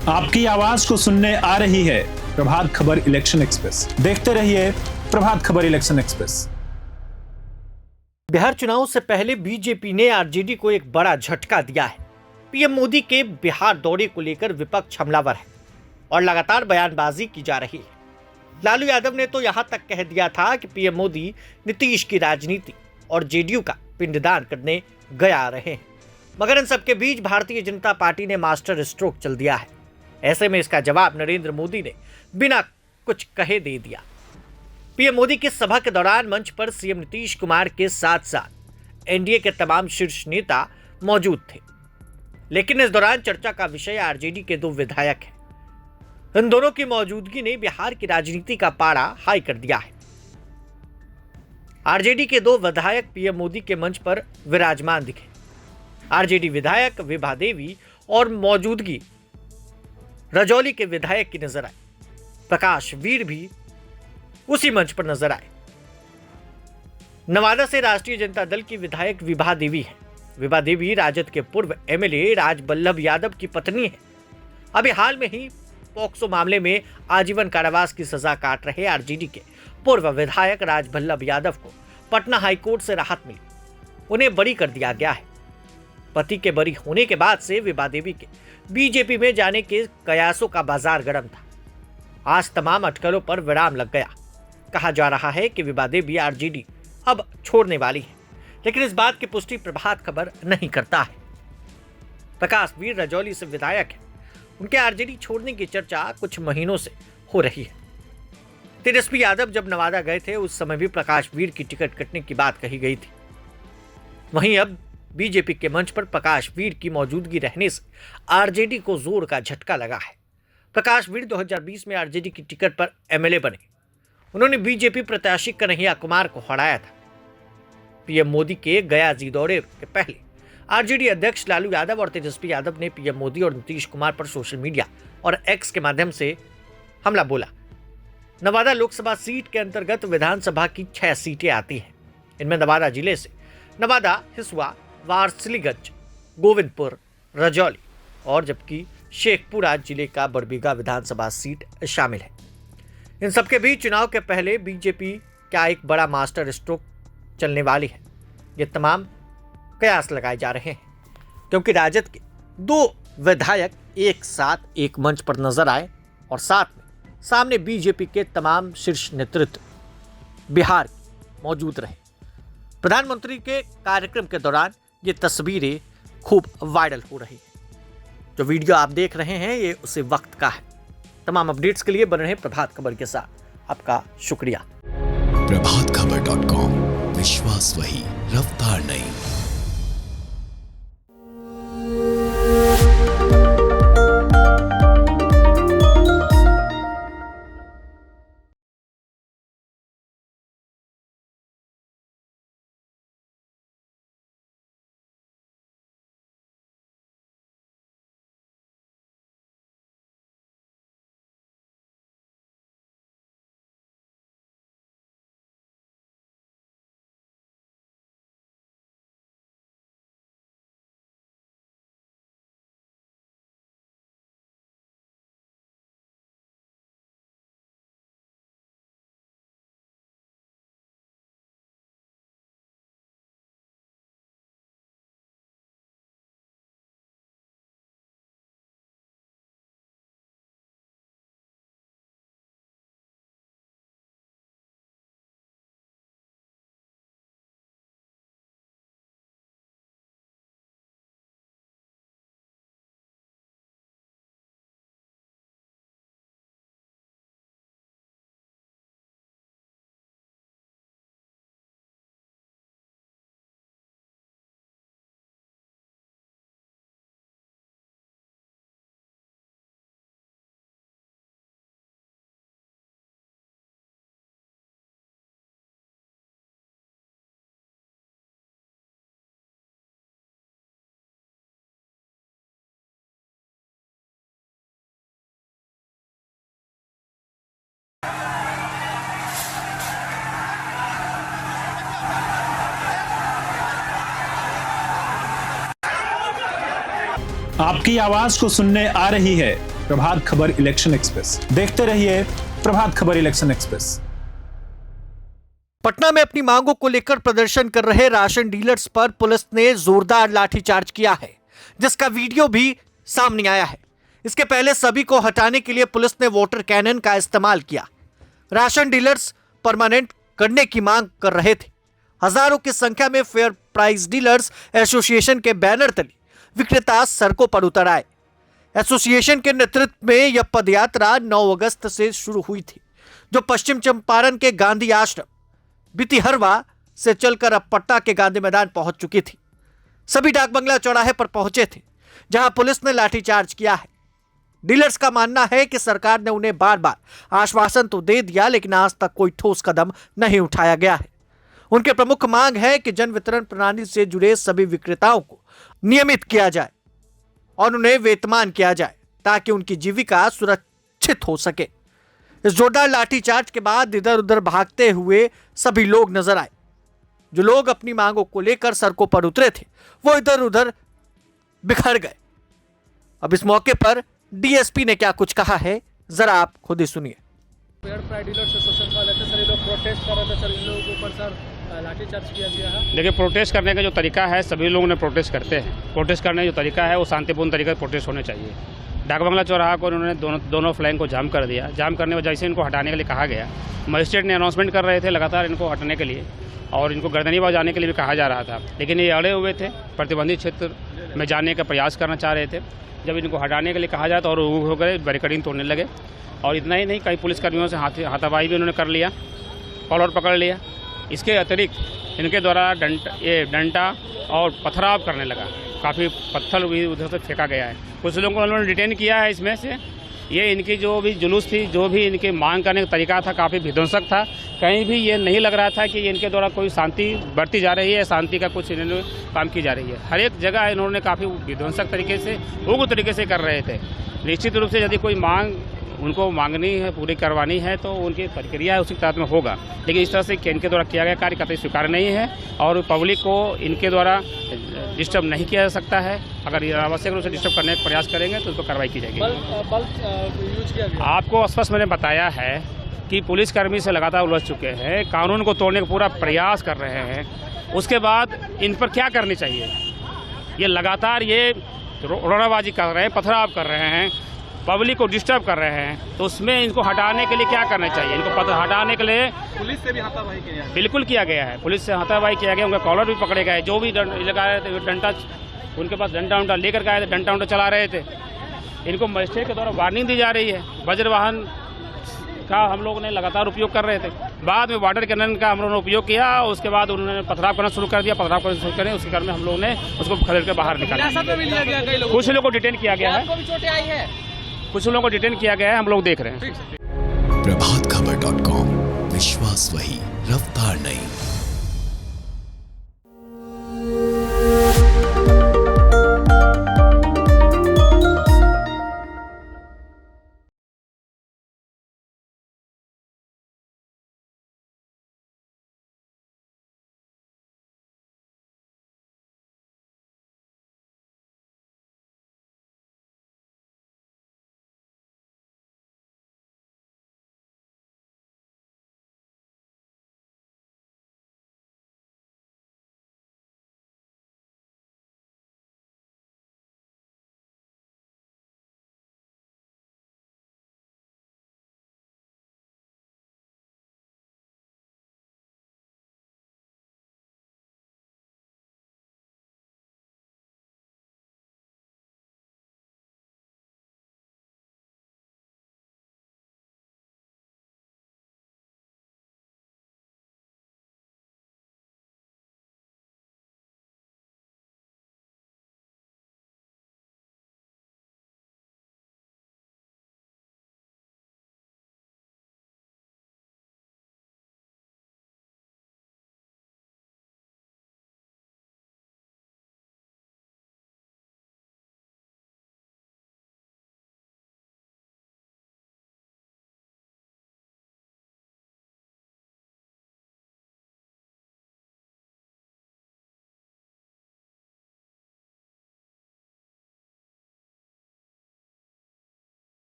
आपकी आवाज को सुनने आ रही है प्रभात खबर इलेक्शन एक्सप्रेस। देखते रहिए प्रभात खबर इलेक्शन एक्सप्रेस। बिहार चुनाव से पहले बीजेपी ने आरजेडी को एक बड़ा झटका दिया है। पीएम मोदी के बिहार दौरे को लेकर विपक्ष हमलावर है और लगातार बयानबाजी की जा रही है। लालू यादव ने तो यहां तक कह दिया था कि पीएम मोदी नीतीश की राजनीति और जेडीयू का पिंडदान करने गया रहे हैं, मगर इन सबके बीच भारतीय जनता पार्टी ने मास्टर स्ट्रोक चल दिया है। ऐसे में इसका जवाब नरेंद्र मोदी ने बिना कुछ कहे दे दिया। पीएम मोदी की सभा के दौरान मंच पर सीएम नीतीश कुमार के साथ साथ एनडीए के तमाम शीर्ष नेता मौजूद थे, लेकिन इस दौरान चर्चा का विषय आरजेडी के 2 विधायक हैं। इन दोनों की मौजूदगी ने बिहार की राजनीति का पारा हाई कर दिया है। आरजेडी के 2 विधायक पीएम मोदी के मंच पर विराजमान दिखे। आरजेडी विधायक विभा देवी और मौजूदगी रजौली के विधायक की नजर आई। प्रकाश वीर भी उसी मंच पर नजर आए। नवादा से राष्ट्रीय जनता दल की विधायक विभा देवी है। विभा देवी राजद के पूर्व एमएलए राजबल्लभ यादव की पत्नी है। अभी हाल में ही पॉक्सो मामले में आजीवन कारावास की सजा काट रहे आरजेडी के पूर्व विधायक राजबल्लभ यादव को पटना हाईकोर्ट से राहत मिली। उन्हें बरी कर दिया गया है। पति के बरी होने के बाद से विभा देवी के बीजेपी में जाने के कयासों का बाजार गर्म था। आज तमाम अटकलों पर विराम लग गया। कहा जा रहा है कि विभा देवी आरजेडी अब छोड़ने वाली है, लेकिन इस बात की पुष्टि प्रभात खबर नहीं करता है। प्रकाश वीर रजौली से विधायक है। उनके आरजेडी छोड़ने की चर्चा कुछ महीनों से हो रही है। तेजस्वी यादव जब नवादा गए थे उस समय भी प्रकाश वीर की टिकट कटने की बात कही गई थी। वहीं अब बीजेपी के मंच पर प्रकाश वीर की मौजूदगी रहने से आरजेडी को जोर का झटका लगा है। प्रकाश वीर 2020 में आरजेडी की टिकट पर एमएलए बने। उन्होंने बीजेपी प्रत्याशी कन्हैया कुमार को हराया था। पीएम मोदी के गया जी दौरे के पहले आरजेडी अध्यक्ष लालू यादव और तेजस्वी यादव ने पीएम मोदी और नीतीश कुमार पर सोशल मीडिया और एक्स के माध्यम से हमला बोला। नवादा लोकसभा सीट के अंतर्गत विधानसभा की 6 सीटें आती हैं। इनमें नवादा जिले से नवादा, हिसुआ, वारसिलीगंज, गोविंदपुर, रजौली और जबकि शेखपुरा जिले का बड़बीघा विधानसभा सीट शामिल है। इन सबके बीच चुनाव के पहले बीजेपी का एक बड़ा मास्टर स्ट्रोक चलने वाली है। ये तमाम कयास लगाए जा रहे हैं क्योंकि राजद के 2 विधायक एक साथ एक मंच पर नजर आए और साथ में सामने बीजेपी के तमाम शीर्ष नेतृत्व बिहार मौजूद रहे। प्रधानमंत्री के कार्यक्रम के दौरान ये तस्वीरें खूब वायरल हो रही हैं। जो वीडियो आप देख रहे हैं ये उसी वक्त का है। तमाम अपडेट्स के लिए बने रहे प्रभात खबर के साथ। आपका शुक्रिया। प्रभातखबर.com, विश्वास वही, रफ्तार नहीं। आपकी आवाज को सुनने आ रही है प्रभात खबर इलेक्शन एक्सप्रेस। देखते रहिए प्रभात खबर इलेक्शन एक्सप्रेस। पटना में अपनी मांगों को लेकर प्रदर्शन कर रहे राशन डीलर्स पर पुलिस ने जोरदार लाठीचार्ज किया है, जिसका वीडियो भी सामने आया है। इसके पहले सभी को हटाने के लिए पुलिस ने वाटर कैनन का इस्तेमाल किया। राशन डीलर्स परमानेंट करने की मांग कर रहे थे। हजारों की संख्या में फेयर प्राइस डीलर्स एसोसिएशन के बैनर तले विक्रेता सड़कों पर उतर आए। एसोसिएशन के नेतृत्व में यह पदयात्रा 9 अगस्त से शुरू हुई थी, जो पश्चिम चंपारण के गांधी आश्रम बितिहरवा से चलकर अब पटना के गांधी मैदान पहुंच चुकी थी। सभी डाक बंगला चौराहे पर पहुंचे थे, जहां पुलिस ने लाठीचार्ज किया है। डीलर्स का मानना है कि सरकार ने उन्हें बार बार आश्वासन तो दे दिया, लेकिन आज तक कोई ठोस कदम नहीं उठाया गया है। उनकी प्रमुख मांग है कि जन वितरण प्रणाली से जुड़े सभी विक्रेताओं को नियमित किया जाए और उन्हें वेतनमान किया जाए, ताकि उनकी जीविका सुरक्षित हो सके। इस जोरदार लाठीचार्ज के बाद इधर उधर भागते हुए सभी लोग नजर आए। जो लोग अपनी मांगों को लेकर सड़कों पर उतरे थे, वो इधर उधर बिखर गए। अब इस मौके पर डीएसपी ने क्या कुछ कहा है, जरा आप खुद ही सुनिए। फेयर प्राइस डीलर्स एसोसिएशन वाले थे सर, ये लोग प्रोटेस्ट कर रहे थे सर, इन लोगों के ऊपर सर लाठीचार्ज किया गया है। देखिए, प्रोटेस्ट करने का जो तरीका है, सभी लोगों ने प्रोटेस्ट करते हैं। प्रोटेस्ट करने का जो तरीका है वो शांतिपूर्ण तरीके से प्रोटेस्ट होने चाहिए। डाक बंगला चौराहा को उन्होंने दोनों फ्लैंग को जाम कर दिया। जाम करने की वजह से इनको हटाने के लिए कहा गया। मजिस्ट्रेट ने अनाउंसमेंट कर रहे थे लगातार इनको हटाने के लिए, और इनको गर्दनीबाज जाने के लिए भी कहा जा रहा था, लेकिन ये अड़े हुए थे, प्रतिबंधित क्षेत्र में जाने का प्रयास करना चाह रहे थे। जब इनको हटाने के लिए कहा जाए तो और हो गए, बैरिकेडिंग तोड़ने लगे। और इतना ही नहीं, कई पुलिसकर्मियों से हाथापाई भी उन्होंने कर लिया, कॉलर पकड़ लिया। इसके अतिरिक्त इनके द्वारा डंडा और पथराव करने लगा। काफ़ी पत्थर भी उधर से फेंका गया है। कुछ लोगों को उन्होंने डिटेन किया है। इसमें से ये इनकी जो भी जुलूस थी, जो भी इनके मांग करने का तरीका था, काफ़ी विध्वंसक था। कहीं भी ये नहीं लग रहा था कि इनके द्वारा कोई शांति बढ़ती जा रही है, शांति का कुछ इन्होंने काम की जा रही है। हर एक जगह इन्होंने काफ़ी विध्वंसक तरीके से, उग्र तरीके से कर रहे थे। निश्चित रूप से यदि कोई मांग उनको मांगनी है, पूरी करवानी है, तो उनकी प्रक्रिया है, उसी के तहत में होगा। लेकिन इस तरह से इनके द्वारा किया गया कार्य कतई स्वीकार नहीं है, और पब्लिक को इनके द्वारा डिस्टर्ब नहीं किया जा सकता है। अगर ये आवश्यक रूप से डिस्टर्ब करने का प्रयास करेंगे तो उस पर कार्रवाई की जाएगी। यूज किया गया। आपको स्पष्ट मैंने बताया है कि पुलिसकर्मी से लगातार उलझ चुके हैं, कानून को तोड़ने का पूरा प्रयास कर रहे हैं। उसके बाद इन पर क्या करनी चाहिए? ये लगातार ये रोड़ाबाजी कर रहे हैं, पथराव कर रहे हैं, पब्लिक को डिस्टर्ब कर रहे हैं। तो उसमें इनको हटाने के लिए क्या करना चाहिए? इनको हटाने के लिए पुलिस से भी हाथापाई किया है। बिल्कुल किया गया है, पुलिस से हाथापाई किया गया। उनका कॉलर भी पकड़े गए। जो भी लगाए थे डंडा, उनके पास डंडा लेकर के आए थे, डंडा चला रहे थे। इनको मजिस्ट्रेट के द्वारा वार्निंग दी जा रही है। वज्र वाहन का हम लोगों ने लगातार उपयोग कर रहे थे। बाद में वाटर कैनन का हम लोगों ने उपयोग किया। उसके बाद उन्होंने पथराव करना शुरू कर दिया। पथराव करना शुरू करें, उसके कारण में हम लोगों ने उसको खदेड़ के बाहर निकाला। कुछ लोगों को डिटेन किया गया है, कुछ लोगों को डिटेन किया गया है, हम लोग देख रहे हैं। प्रभातखबर.com, विश्वास वही, रफ्तार नहीं।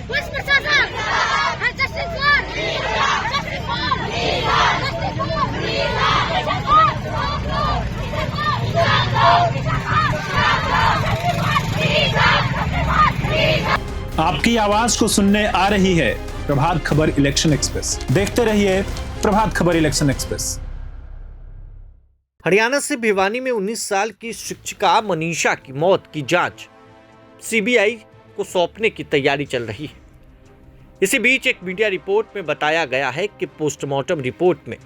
पुलिस प्रशासन जस्टिस आपकी आवाज को सुनने आ रही है प्रभात खबर इलेक्शन एक्सप्रेस। देखते रहिए प्रभात खबर इलेक्शन एक्सप्रेस। हरियाणा से भिवानी में 19 साल की शिक्षिका मनीषा की मौत की जांच सीबीआई को सौंपने की तैयारी चल रही है। इसी बीच एक मीडिया रिपोर्ट में बताया गया है कि पोस्टमार्टम रिपोर्ट में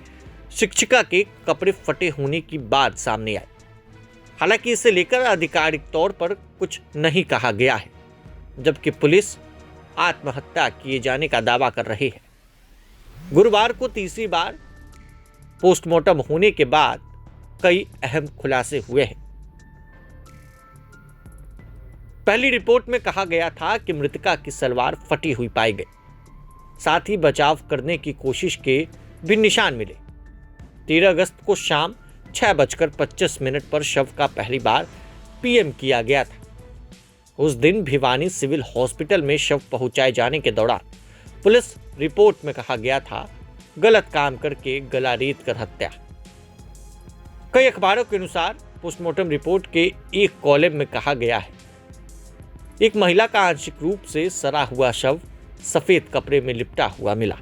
शिक्षिका के कपड़े फटे होने की बात सामने आई। हालांकि इसे लेकर आधिकारिक तौर पर कुछ नहीं कहा गया है, जबकि पुलिस आत्महत्या किए जाने का दावा कर रही है। गुरुवार को तीसरी बार पोस्टमार्टम होने के बाद कई अहम खुलासे हुए हैं। पहली रिपोर्ट में कहा गया था कि मृतका की सलवार फटी हुई पाई गई, साथ ही बचाव करने की कोशिश के भी निशान मिले। 13 अगस्त को शाम 6:25 पर शव का पहली बार पीएम किया गया था। उस दिन भिवानी सिविल हॉस्पिटल में शव पहुंचाए जाने के दौरान पुलिस रिपोर्ट में कहा गया था गलत काम करके गला रेत कर हत्या। कई अखबारों के अनुसार पोस्टमार्टम रिपोर्ट के एक कॉलम में कहा गया है एक महिला का आंशिक रूप से सड़ा हुआ शव सफेद कपड़े में लिपटा हुआ मिला।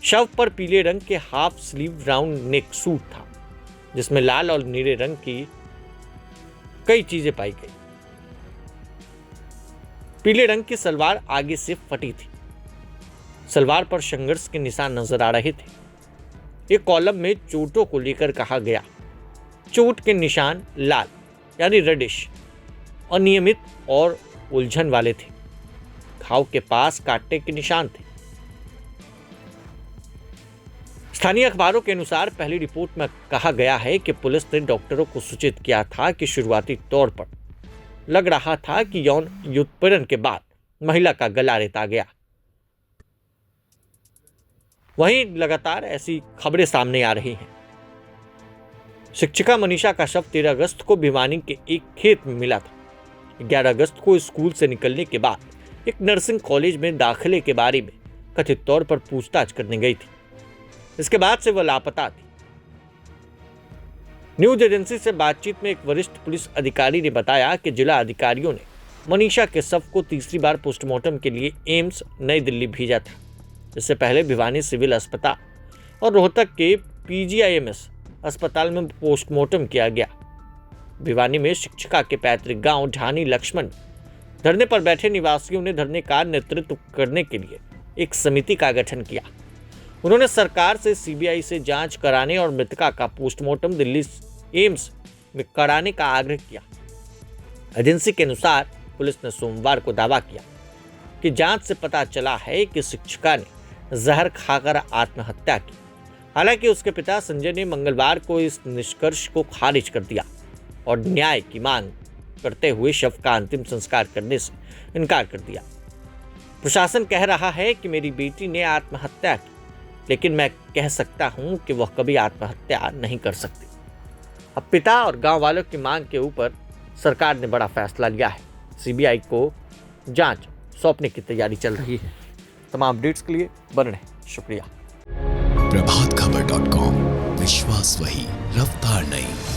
शव पर पीले रंग के half sleeve round neck suit था, जिसमें लाल और नीले रंग की कई चीजें पाई गई। पीले रंग की सलवार आगे से फटी थी। सलवार पर संघर्ष के निशान नजर आ रहे थे। एक कॉलम में चोटों को लेकर कहा गया, चोट के निशान लाल यानी रेडिश, अनियमित और उलझन वाले थे। घाव के पास काटने के निशान थे। स्थानीय अखबारों के अनुसार पहली रिपोर्ट में कहा गया है कि पुलिस ने डॉक्टरों को सूचित किया था कि शुरुआती तौर पर लग रहा था कि यौन उत्पीड़न के बाद महिला का गला रेता गया। वहीं लगातार ऐसी खबरें सामने आ रही हैं। शिक्षिका मनीषा का शव 13 अगस्त को भिवानी के एक खेत में मिला था। 11 अगस्त को स्कूल से निकलने के बाद एक नर्सिंग कॉलेज में दाखिले के बारे में कथित तौर पर पूछताछ करने गई थी। इसके बाद से वह लापता थी। न्यूज एजेंसी से बातचीत में एक वरिष्ठ पुलिस अधिकारी ने बताया कि जिला अधिकारियों ने मनीषा के शव को तीसरी बार पोस्टमार्टम के लिए एम्स नई दिल्ली भेजा था। इससे पहले भिवानी सिविल अस्पताल और रोहतक के पीजीआईएमएस अस्पताल में पोस्टमार्टम किया गया। भिवानी में शिक्षिका के पैतृक गांव ढानी लक्ष्मण धरने पर बैठे निवासियों ने धरने का नेतृत्व करने के लिए एक समिति का गठन किया। उन्होंने सरकार से सीबीआई से जांच कराने और मृतका का पोस्टमार्टम दिल्ली एम्स में कराने का आग्रह किया। एजेंसी के अनुसार पुलिस ने सोमवार को दावा किया कि जांच से पता चला है कि शिक्षिका ने जहर खाकर आत्महत्या की। हालांकि उसके पिता संजय ने मंगलवार को इस निष्कर्ष को खारिज कर दिया और न्याय की मांग करते हुए शव का अंतिम संस्कार करने से इनकार कर दिया। प्रशासन कह रहा है कि मेरी बेटी ने आत्महत्या की, लेकिन मैं कह सकता हूं कि वह कभी आत्महत्या नहीं कर सकती। अब पिता और गांव वालों की मांग के ऊपर सरकार ने बड़ा फैसला लिया है। सीबीआई को जांच सौंपने की तैयारी चल रही है। तमाम अपडेट्स के लिए बने रहें। शुक्रिया। प्रभातखबर.com, विश्वास वही, रफ्तार नहीं।